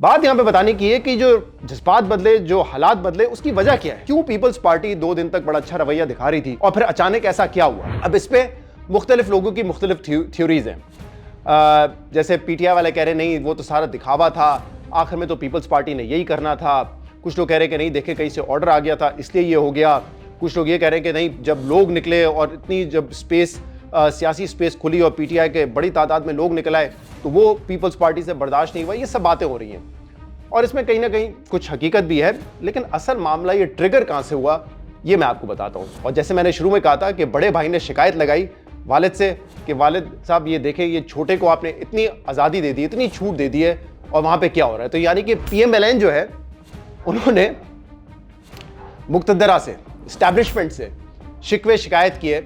बात यहां पे बताने की है कि जो जज्बात बदले, जो हालात बदले, उसकी वजह क्या है? क्यों पीपल्स पार्टी 2 दिन तक बड़ा अच्छा रवैया दिखा रही थी और फिर अचानक ऐसा क्या हुआ? अब इस पे मुख्तलिफ लोगों की मुख्तलिफ थ्योरीज हैं। जैसे पीटीआई वाले कह रहे नहीं, वो तो सारा दिखावा था, आखिर में तो पीपल्स पार्टी ने यही करना था। कुछ लोग कह रहे कि नहीं, देखे कहीं से ऑर्डर आ गया था इसलिए ये हो गया। कुछ लोग ये कह रहे हैं कि नहीं, जब लोग निकले और इतनी जब स्पेस सियासी स्पेस खुली और पीटीआई के बड़ी तादाद में लोग निकल आए तो वो पीपल्स पार्टी से बर्दाश्त नहीं हुआ। ये सब बातें हो रही हैं और इसमें कहीं ना कहीं कुछ हकीकत भी है, लेकिन असल मामला ये ट्रिगर कहां से हुआ ये मैं आपको बताता हूं। और जैसे मैंने शुरू में कहा था कि बड़े भाई ने शिकायत लगाई वालिद से कि वालिद साहब ये देखें, ये छोटे को आपने इतनी आज़ादी दे दी, इतनी छूट दे दी है और वहां पे क्या हो रहा है। तो यानी कि पीएमएलएन जो है उन्होंने मुक्तदरा से, एस्टैब्लिशमेंट से शिकवे शिकायत किए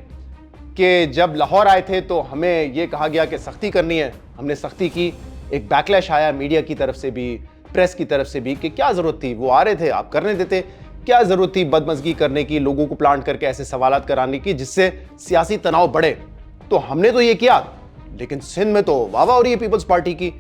कि जब लाहौर आए थे तो हमें ये कहा गया कि सख्ती करनी है, हमने सख्ती की। एक बैकलैश आया मीडिया की तरफ से भी, प्रेस की तरफ से भी कि क्या ज़रूरत थी, वो आ रहे थे आप करने देते, क्या ज़रूरत थी बदमज़गी करने की, लोगों को प्लांट करके ऐसे सवालात कराने की जिससे सियासी तनाव बढ़े। तो हमने तो ये किया, लेकिन सिंध में तो वाह वाह हो रही है पीपल्स पार्टी की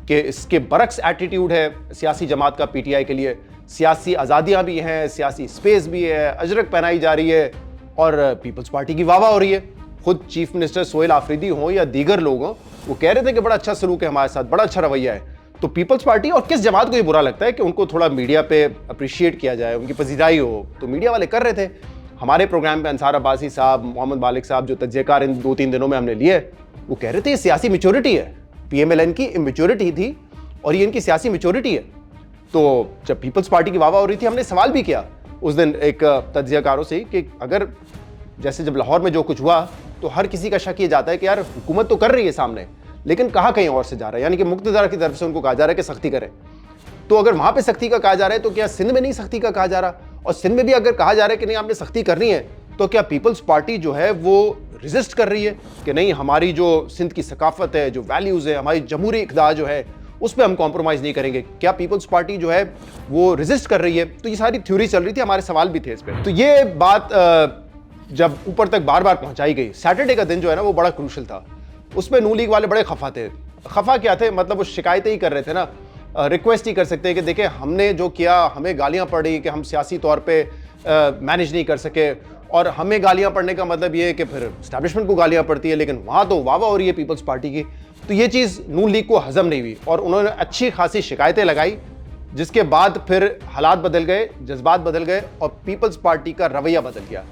कि इसके बरक्स एटीट्यूड है सियासी जमात का पीटीआई के लिए। सियासी आज़ादियाँ भी हैं, सियासी स्पेस भी है, अजरक पहनाई जा रही है और पीपल्स पार्टी की वाह वाह हो रही है। खुद चीफ मिनिस्टर सोहेल आफरीदी हों या दीगर लोग हों, वो कह रहे थे कि बड़ा अच्छा सलूक है हमारे साथ, बड़ा अच्छा रवैया है। तो पीपल्स पार्टी और किस जमात को ये बुरा लगता है कि उनको थोड़ा मीडिया पे अप्रिशिएट किया जाए, उनकी पजीराई हो, तो मीडिया वाले कर रहे थे। हमारे प्रोग्राम पे अंसार अब्बासी साहब, मोहम्मद मालिक साहब जो तज्ज़ियाकार इन 2-3 दिनों में हमने लिए, वो कह रहे थे ये सियासी मैच्योरिटी है, पीएमएलएन की इमेच्योरिटी थी और ये इनकी सियासी मैच्योरिटी है। तो जब पीपल्स पार्टी की वाह वाह हो रही थी, हमने सवाल भी किया उस दिन एक तज्ज़ियाकारों से कि अगर जैसे जब लाहौर में जो कुछ हुआ तो हर किसी का शक ये जाता है कि यार हुकूमत तो कर रही है सामने, लेकिन कहाँ कहीं और से जा रहा है, यानी कि मुक्तदरा की तरफ से उनको कहा जा रहा है कि सख्ती करें। तो अगर वहां पे सख्ती का कहा जा रहा है तो क्या सिंध में नहीं सख्ती का कहा जा रहा? और सिंध में भी अगर कहा जा रहा है कि नहीं आपने सख्ती करनी है, तो क्या पीपल्स पार्टी जो है वो रेजिस्ट कर रही है कि नहीं, हमारी जो सिंध की सकाफत है, जो वैल्यूज़ है, हमारी जमहूरी इक़्तिदार जो है उस पर हम कॉम्प्रोमाइज़ नहीं करेंगे? क्या पीपल्स पार्टी जो है वो रेजिस्ट कर रही है? तो ये सारी थ्योरी चल रही थी, हमारे सवाल भी थे इस पर। तो ये बात जब ऊपर तक बार बार पहुंचाई गई, सैटरडे का दिन जो है ना वो बड़ा क्रूशल था। उसमें नून लीग वाले बड़े खफा थे। खफा क्या थे, मतलब वो शिकायतें ही कर रहे थे ना, रिक्वेस्ट ही कर सकते हैं कि देखें हमने जो किया, हमें गालियां पड़ी कि हम सियासी तौर पे मैनेज नहीं कर सके, और हमें गालियां पड़ने का मतलब ये है कि फिर एस्टैब्लिशमेंट को गालियां पड़ती है, लेकिन वहाँ तो वाह वाह हो रही है पीपल्स पार्टी की। तो ये चीज़ नून लीग को हजम नहीं हुई और उन्होंने अच्छी खासी शिकायतें लगाई, जिसके बाद फिर हालात बदल गए, जज्बात बदल गए और पीपल्स पार्टी का रवैया बदल गया।